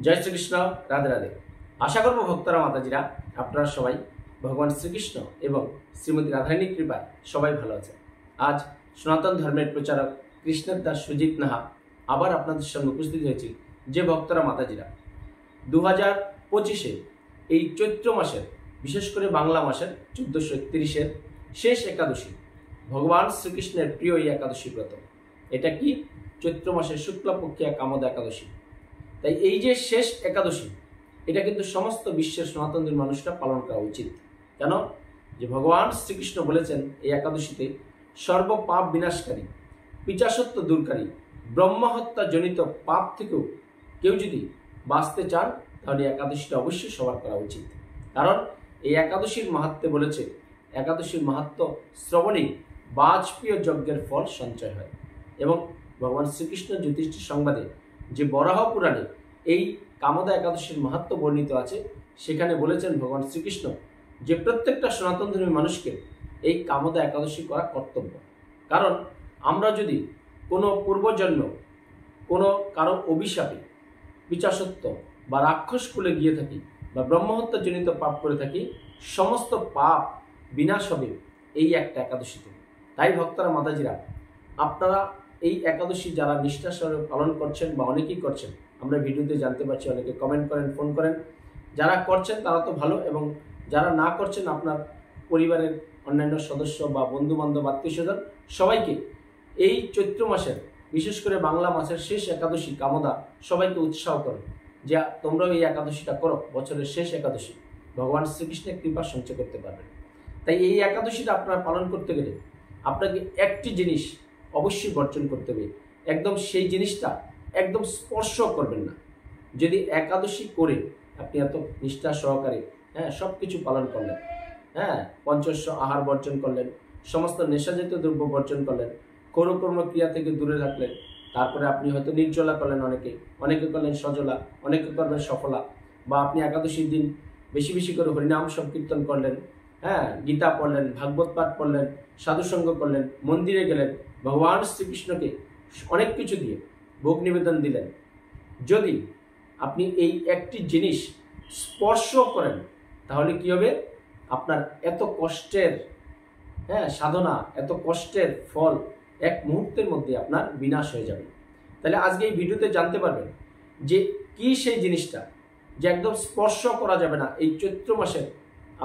জয় শ্রীকৃষ্ণ, রাধে রাধে। আশা করব ভক্তরা মাতাজিরা আপনারা সবাই ভগবান শ্রীকৃষ্ণ এবং শ্রীমতী রাধারানীর কৃপায় সবাই ভালো আছেন। আজ সনাতন ধর্মের প্রচারক কৃষ্ণের দাস সুজিত নাহা আবার আপনাদের সঙ্গে উপস্থিত হয়েছি। যে ভক্তরা মাতাজিরা 2025-এ এই চৈত্র মাসের, বিশেষ করে বাংলা মাসের 1431-এর শেষ একাদশী, ভগবান শ্রীকৃষ্ণের প্রিয় এই একাদশী ব্রত। এটা কি? চৈত্র মাসের শুক্লপক্ষিয়া কামদা একাদশী। তাই এই যে শেষ একাদশী, এটা কিন্তু সমস্ত বিশ্বের সনাতনের মানুষরা পালন করা উচিত। কেন? যে ভগবান শ্রীকৃষ্ণ বলেছেন এই একাদশীতে সর্ব পাপ বিনাশকারী, পিচাসত্ব দূরকারী, ব্রহ্মহত্যা জনিত পাপ থেকেও কেউ যদি বাঁচতে চান তাহলে একাদশীটা অবশ্যই সবার করা উচিত। কারণ এই একাদশীর মাহাত্ম্যে বলেছে, একাদশীর মাহাত্ম্য শ্রবণেই বাজপেয় যজ্ঞের ফল সঞ্চয় হয়। এবং ভগবান শ্রীকৃষ্ণ যুধিষ্ঠির সংবাদে যে বরাহ পুরাণে এই কামদা একাদশীর মাহাত্ম্য বর্ণিত আছে, সেখানে বলেছেন ভগবান শ্রীকৃষ্ণ যে প্রত্যেকটা সনাতন ধর্মী মানুষকে এই কামদা একাদশী করা কর্তব্য। কারণ আমরা যদি কোনো পূর্বজন্ম, কোনো কারো অভিশাপে পিচাসত্ব বা রাক্ষস কুলে গিয়ে থাকি বা ব্রহ্মহত্যা জনিত পাপ করে থাকি, সমস্ত পাপ বিনাশ হবে এই একটা একাদশীতে। তাই ভক্তরা মাতাজিরা, আপনারা এই একাদশী যারা নিষ্ঠার সঙ্গে পালন করছেন বা অনেকেই করছেন, আমরা ভিডিওতে জানতে পারছি, অনেকে কমেন্ট করেন, ফোন করেন। যারা করছেন তারা তো ভালো, এবং যারা না করছেন আপনার পরিবারের অন্যান্য সদস্য বা বন্ধুবান্ধব, আত্মীয় স্বজন সবাইকে এই চৈত্র মাসের, বিশেষ করে বাংলা মাসের শেষ একাদশী কামদা, সবাইকে উৎসাহ করো যে তোমরাও এই একাদশীটা করো। বছরের শেষ একাদশী, ভগবান শ্রীকৃষ্ণের কৃপা সঞ্চয় করতে পারবেন। তাই এই একাদশীটা আপনারা পালন করতে গেলে আপনাকে একটি জিনিস অবশ্যই বর্জন করতে হবে। একদম সেই জিনিসটা একদম স্পর্শ করবেন না। যদি একাদশী করে আপনি এত নিষ্ঠা সহকারে সব কিছু পালন করলেন, পঞ্চস্য আহার বর্জন করলেন, সমস্ত নেশাজাতীয় দ্রব্য বর্জন করলেন, কর্ম ক্রিয়া থেকে দূরে রাখলেন, তারপরে আপনি হয়তো নির্জলা করলেন, অনেকে করলেন সজলা, অনেকে করবেন সফলা, বা আপনি একাদশীর দিন বেশি বেশি করে হরিনাম সংকীর্তন করলেন, গীতা পড়লেন, ভাগবত পাঠ পড়লেন, সাধুসঙ্গ করলেন, মন্দিরে গেলেন, ভগবান শ্রীকৃষ্ণকে অনেক কিছু দিয়ে ভোগ নিবেদন দিলেন। যদি আপনি এই একটি জিনিস স্পর্শ করেন তাহলে কি হবে? আপনার এত কষ্টের সাধনা, এত কষ্টের ফল এক মুহূর্তের মধ্যে আপনার বিনাশ হয়ে যাবে। তাহলে আজকে এই ভিডিওতে জানতে পারবেন যে কি সেই জিনিসটা যে একদম স্পর্শ করা যাবে না। এই চৈত্র মাসের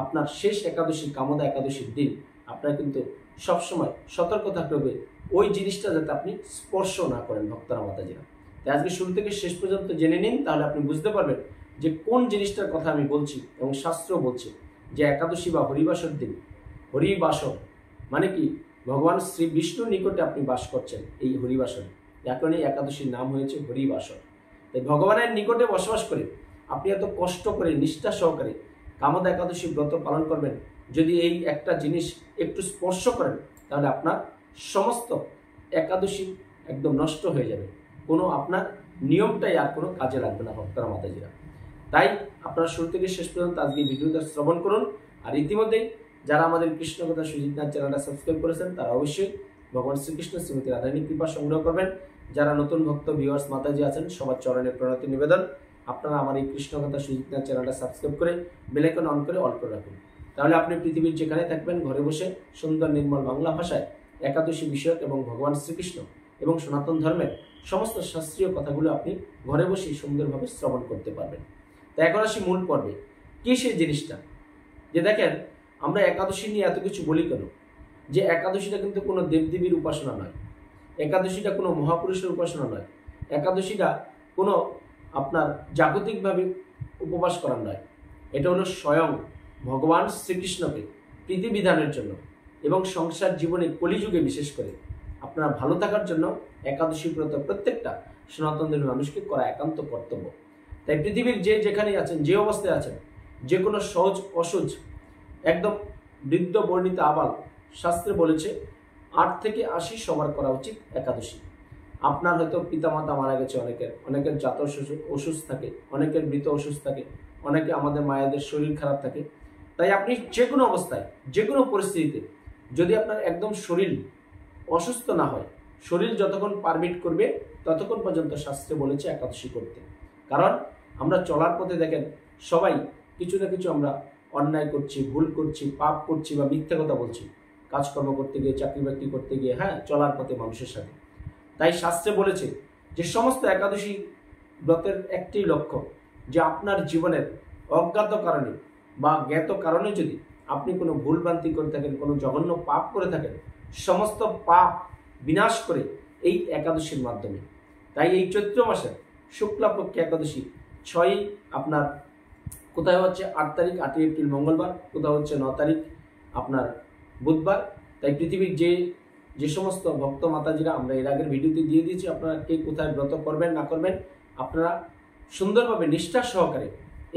আপনার শেষ একাদশী, কামদা একাদশীর দিন আপনার কিন্তু সবসময় সতর্ক থাকতে হবে ওই জিনিসটা যাতে আপনি স্পর্শ না করেন। ভক্তরা মাতাজিরা, তাই আজকে শুরু থেকে শেষ পর্যন্ত জেনে নিন, তাহলে আপনি বুঝতে পারবেন যে কোন জিনিসটার কথা আমি বলছি। এবং শাস্ত্র বলছে যে একাদশী বা হরিবাসর দিন, হরিবাসর মানে কি? ভগবান শ্রী বিষ্ণুর নিকটে আপনি বাস করছেন এই হরিবাসরে, যার কারণে একাদশীর নাম হয়েছে হরিবাসর। তাই ভগবানের নিকটে বসবাস করে আপনি এত কষ্ট করে নিষ্ঠা সহকারে কামদা একাদশী ব্রত পালন করবেন। যদি এই একটা জিনিস একটু স্পর্শ করেন তাহলে আপনার সমস্ত একাদশী একদম নষ্ট হয়ে যাবে, কোনো আপনার নিয়মটাই আর কোনো কাজে লাগবে না। ভক্তরা মাতাজিরা, তাই আপনারা শুরু থেকে শেষ পর্যন্ত আজকে ভিডিওটা শ্রবণ করুন। আর ইতিমধ্যেই যারা আমাদের কৃষ্ণ কথা সুজিত নাথ চ্যানেলটা সাবস্ক্রাইব করেছেন তারা অবশ্যই ভগবান শ্রীকৃষ্ণ শ্রীমতী রাধারানীর কৃপা সংগ্রহ করবেন। যারা নতুন ভক্ত ভিউয়ার্স মাতাজি আছেন, সবার চরণে প্রণতি নিবেদন, আপনারা আমার এই কৃষ্ণ কথা সুজিত নাথ চ্যানেলটা সাবস্ক্রাইব করে বেল আইকন অন করে অল করে রাখুন। তাহলে আপনি পৃথিবীর যেখানে থাকবেন ঘরে বসে সুন্দর নির্মল বাংলা ভাষায় একাদশী বিষয়ক এবং ভগবান শ্রীকৃষ্ণ এবং সনাতন ধর্মের সমস্ত শাস্ত্রীয় কথাগুলো আপনি ঘরে বসেই সুন্দরভাবে শ্রবণ করতে পারবেন। তাই এখন আসি মূল পর্বে। কি সেই জিনিসটা? যে দেখেন, আমরা একাদশী নিয়ে এত কিছু বলি কেন? যে একাদশীটা কিন্তু কোনো দেবদেবীর উপাসনা নয়, একাদশীটা কোনো মহাপুরুষের উপাসনা নয়, একাদশীটা কোনো আপনার জাগতিকভাবে উপবাস করার নয়। এটা হলো স্বয়ং ভগবান শ্রীকৃষ্ণকে প্রীতিবিধানের জন্য এবং সংসার জীবনে কলিযুগে বিশেষ করে আপনারা ভালো থাকার জন্য একাদশী ব্রত প্রত্যেকটা সনাতনদের মানুষকে করা একান্ত কর্তব্য। তাই পৃথিবীর যে যেখানেই আছেন, যে অবস্থায় আছেন, যে কোনো সহজ অসুজ, একদম বৃদ্ধ বর্ণিত আবাল, শাস্ত্রে বলেছে 8 থেকে 80 সবার করা উচিত একাদশী। আপনার হয়তো পিতামাতা মারা গেছে, অনেকের জাত অসুস্থ থাকে, অনেকের মৃত অসুস্থ থাকে, অনেকে আমাদের মায়েদের শরীর খারাপ থাকে। তাই আপনি যে কোনো অবস্থায়, যে কোনো পরিস্থিতিতে যদি আপনার একদম শরীর অসুস্থ না হয়, শরীর যতক্ষণ পারমিট করবে ততক্ষণ পর্যন্ত শাস্ত্রে বলেছে একাদশী করতে। কারণ আমরা চলার পথে দেখেন সবাই কিছু না কিছু আমরা অন্যায় করছি, ভুল করছি, পাপ করছি বা মিথ্যা কথা বলছি কাজকর্ম করতে গিয়ে, চাকরি বাকরি করতে গিয়ে, চলার পথে মানুষের সাথে। তাই শাস্ত্রে বলেছে যে সমস্ত একাদশী ব্রতের একটি লক্ষ্য যে আপনার জীবনের অজ্ঞাত কারণে বা জ্ঞাত কারণে যদি আপনি কোনো ভুলভ্রান্তি করে থাকেন, কোনো জঘন্য পাপ করে থাকেন, সমস্ত পাপ বিনাশ করে এই একাদশীর মাধ্যমে। তাই এই চৈত্র মাসের শুক্লাপক্ষে একাদশী 6 আপনার কোথায় হচ্ছে 8 তারিখ 8 এপ্রিল মঙ্গলবার, কোথাও হচ্ছে 9 তারিখ আপনার বুধবার। তাই পৃথিবীর যে সমস্ত ভক্ত মাতাজিরা, আমরা এর আগের ভিডিওতে দিয়ে দিয়েছি, আপনারা কে কোথায় ব্রত করবেন না করবেন, আপনারা সুন্দরভাবে নিষ্ঠা সহকারে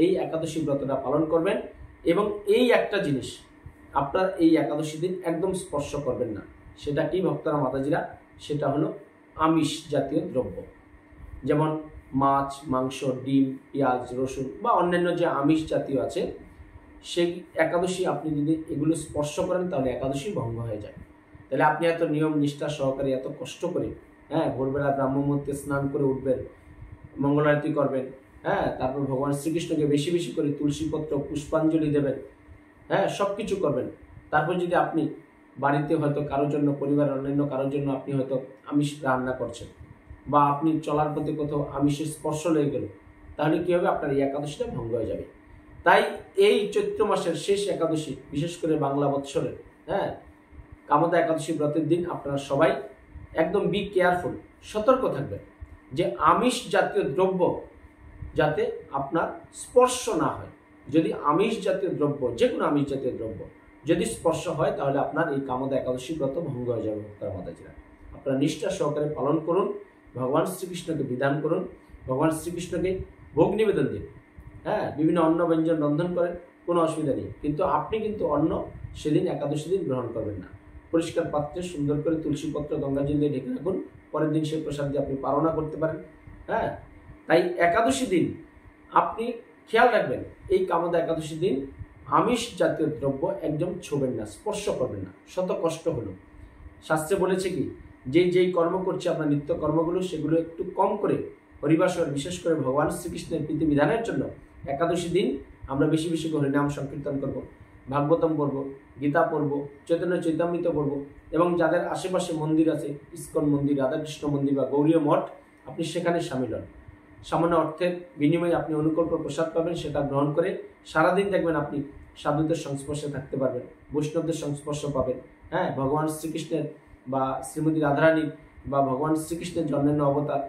এই একাদশী ব্রতটা পালন করবেন। এবং এই একটা জিনিস আপনার এই একাদশী দিন একদম স্পর্শ করবেন না। সেটা কি ভক্তরা মাতাজিরা? সেটা হলো আমিষ জাতীয় দ্রব্য, যেমন মাছ, মাংস, ডিম, পেঁয়াজ, রসুন বা অন্যান্য যে আমিষ জাতীয় আছে, সেই একাদশী আপনি যদি এগুলো স্পর্শ করেন তাহলে একাদশী ভঙ্গ হয়ে যায়। তাহলে আপনি এত নিয়ম নিষ্ঠা সহকারে এত কষ্ট করে ভোরবেলা ব্রাহ্ম মুহূর্তে স্নান করে উঠবেন, মঙ্গল আরতি করবেন, তারপর ভগবান শ্রীকৃষ্ণকে বেশি বেশি করে তুলসীপত্র পুষ্পাঞ্জলি দেবেন, সব কিছু করবেন। তারপর যদি আপনি বাড়িতে হয়তো কারোর জন্য, পরিবারের অন্যান্য কারোর জন্য আপনি হয়তো আমিষ রান্না করছেন বা আপনি চলার পথে কোথাও আমিষের স্পর্শ লেগে গেল, তাহলে কী হবে? আপনার এই একাদশীটা ভঙ্গ হয়ে যাবে। তাই এই চৈত্র মাসের শেষ একাদশী, বিশেষ করে বাংলা বৎসরের কামদা একাদশী ব্রতের দিন আপনারা সবাই একদম বি কেয়ারফুল, সতর্ক থাকবেন যে আমিষ জাতীয় দ্রব্য যাতে আপনার স্পর্শ না হয়। যদি আমিষ জাতীয় দ্রব্য, যে কোনো আমিষ জাতীয় দ্রব্য যদি স্পর্শ হয় তাহলে আপনার এই কামদা একাদশী ব্রত ভঙ্গ হয়ে যাবে। ভক্তরা মাতাজিরা, আপনারা নিষ্ঠা সহকারে পালন করুন, ভগবান শ্রীকৃষ্ণকে বিধান করুন, ভগবান শ্রীকৃষ্ণকে ভোগ নিবেদন দিন, বিভিন্ন অন্ন ব্যঞ্জন রন্ধন করেন, কোনো অসুবিধা নেই। কিন্তু আপনি কিন্তু অন্ন সেদিন একাদশী দিন গ্রহণ করবেন না। পরিষ্কার পাত্রে সুন্দর করে তুলসীপত্র গঙ্গাজল দিয়ে ঢেকে রাখুন, পরের দিন সেই প্রসাদ দিয়ে আপনি পালনা করতে পারেন। তাই একাদশী দিন আপনি খেয়াল রাখবেন, এই কামদা একাদশী দিন আমিষ জাতীয় দ্রব্য একদম ছোবেন না, স্পর্শ করবেন না। শত কষ্ট হলো, শাস্ত্রে বলেছে কি, যেই কর্ম করছে আপনার নিত্য কর্মগুলো, সেগুলো একটু কম করে হরিবাসর, বিশেষ করে ভগবান শ্রীকৃষ্ণের প্রীতি বিধানের জন্য একাদশী দিন আমরা বেশি বেশি করে হরিনাম সংকীর্তন করব, ভাগবতম পড়ব, গীতা পড়ব, চৈতন্য চৈতামৃত পড়ব। এবং যাদের আশেপাশে মন্দির আছে, ইস্কন মন্দির, রাধাকৃষ্ণ মন্দির বা গৌরীয় মঠ, আপনি সেখানে সামিল হন। সামান্য অর্থের বিনিময়ে আপনি অনুকল্প প্রসাদ পাবেন, সেটা গ্রহণ করে সারাদিন দেখবেন আপনি সাধুদের সংস্পর্শে থাকতে পারবেন, বৈষ্ণবদের সংস্পর্শ পাবেন। ভগবান শ্রীকৃষ্ণের বা শ্রীমতী রাধারানীর বা ভগবান শ্রীকৃষ্ণের জন্মের অবতার,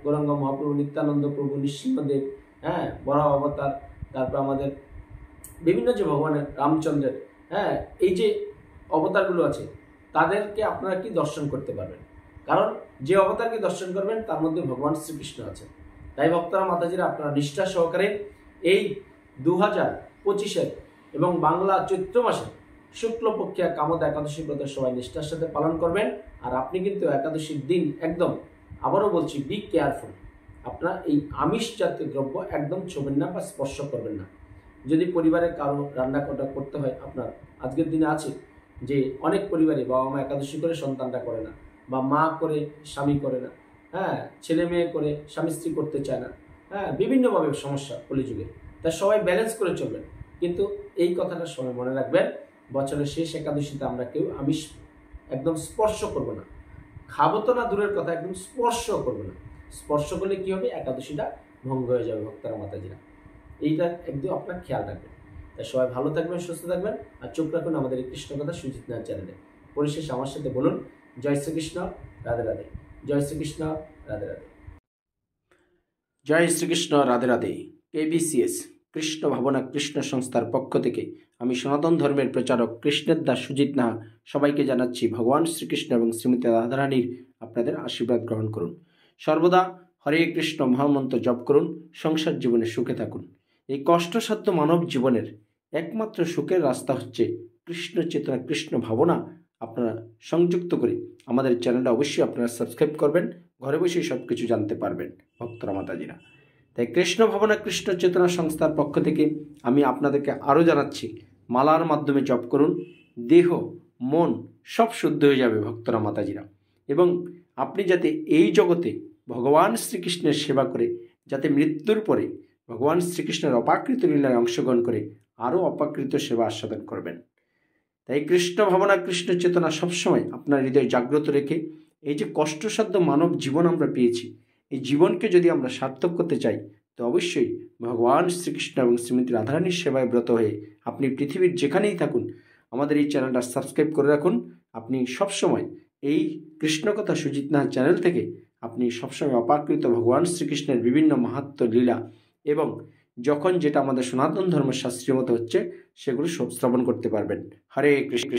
গৌরাঙ্গ মহাপ্রভু, নিত্যানন্দ প্রভু, নৃসিংহদেব, বরাহ অবতার, তারপর আমাদের বিভিন্ন যে ভগবানের রামচন্দ্রের এই যে অবতারগুলো আছে, তাদেরকে আপনারা কি দর্শন করতে পারবেন। কারণ যে অবতারকে দর্শন করবেন তার মধ্যে ভগবান শ্রীকৃষ্ণ আছে। তাই ভক্তরা মাতাজিরা, আপনারা নিষ্ঠা সহকারে এই 2025 এবং বাংলা চৈত্র মাসে শুক্লপক্ষিয়া কামদা একাদশী ব্রত সবাই নিষ্ঠার সাথে পালন করবেন। আর আপনি কিন্তু একাদশীর দিন একদম, আবারও বলছি, বি কেয়ারফুল, আপনারা এই আমিষ জাতীয় দ্রব্য একদম ছোবেন না বা স্পর্শ করবেন না। যদি পরিবারে কারো রান্না করতে হয়, আপনার আজকের দিনে আছে যে অনেক পরিবারে বাবা মা একাদশী করে সন্তানরা করে না, বা মা করে স্বামী করে না, ছেলে মেয়ে করে স্বামী স্ত্রী করতে চায় না, বিভিন্নভাবে সমস্যা কলিযুগে। তাই সবাই ব্যালেন্স করে চলবেন। কিন্তু এই কথাটা সবাই মনে রাখবেন, বছরের শেষ একাদশীতে আমরা কেউ আমিষ একদম স্পর্শ করব না। খাবো তো না দূরের কথা, একদম স্পর্শ করবো না। স্পর্শ করলে কি হবে? একাদশীটা ভঙ্গ হয়ে যাবে ভক্তরা মাতাজিরা। এইটা একদম আপনার খেয়াল রাখবেন। তাই সবাই ভালো থাকবেন, সুস্থ থাকবেন, আর চোখ রাখুন আমাদের এই কৃষ্ণ কথা সুজিত নাথ চ্যানেলে। পরিশেষে আমার সাথে বলুন, জয় শ্রীকৃষ্ণ, রাধে রাধে। জয় শ্রীকৃষ্ণ, রাধে রাধে। জয় শ্রীকৃষ্ণ, রাধে রাধে। KBCS কৃষ্ণ ভাবনা কৃষ্ণ সংস্থার পক্ষ থেকে আমি সনাতন ধর্মের প্রচারক কৃষ্ণের দাস সুজিত নাহা সবাইকে জানাচ্ছি ভগবান শ্রীকৃষ্ণ এবং শ্রীমতী রাধারানীর আপনাদের আশীর্বাদ গ্রহণ করুন। সর্বদা হরে কৃষ্ণ মহামন্ত্র জপ করুন, সংসার জীবনে সুখে থাকুন। এই কষ্টসাধ্য মানব জীবনের একমাত্র সুখের রাস্তা হচ্ছে কৃষ্ণ চেতনা, কৃষ্ণ ভাবনা আপনারা সংযুক্ত করে আমাদের চ্যানেলটা অবশ্যই আপনারা সাবস্ক্রাইব করবেন, ঘরে বসেই সব কিছু জানতে পারবেন ভক্তরা মাতাজিরা। তাই কৃষ্ণ ভাবনা কৃষ্ণ চেতনা সংস্থার পক্ষ থেকে আমি আপনাদেরকে আরও জানাচ্ছি, মালার মাধ্যমে জপ করুন, দেহ মন সব শুদ্ধ হয়ে যাবে ভক্তরা মাতাজিরা। এবং আপনি যাতে এই জগতে ভগবান শ্রীকৃষ্ণের সেবা করে যাতে মৃত্যুর পরে ভগবান শ্রীকৃষ্ণের অপাকৃত লীলায় অংশগ্রহণ করে আরও অপাকৃত সেবা আস্বাদন করবেন। তাই কৃষ্ণ ভাবনা, কৃষ্ণ চেতনা সবসময় আপনার হৃদয়ে জাগ্রত রেখে এই যে কষ্টসাধ্য মানব জীবন আমরা পেয়েছি, এই জীবনকে যদি আমরা সার্থক করতে চাই, তো অবশ্যই ভগবান শ্রীকৃষ্ণ এবং শ্রীমতী রাধারানীর সেবায় ব্রত হয়ে আপনি পৃথিবীর যেখানেই থাকুন আমাদের এই চ্যানেলটা সাবস্ক্রাইব করে রাখুন। আপনি সবসময় এই কৃষ্ণকথা সুজিত নাথ চ্যানেল থেকে আপনি সবসময় অপাকৃত ভগবান শ্রীকৃষ্ণের বিভিন্ন মাহাত্ম্য লীলা এবং যখন যেটা আমাদের সনাতন ধর্মের শাস্ত্রীয় মতো হচ্ছে সেগুলো সব শ্রবণ করতে পারবেন। হরে কৃষ্ণ।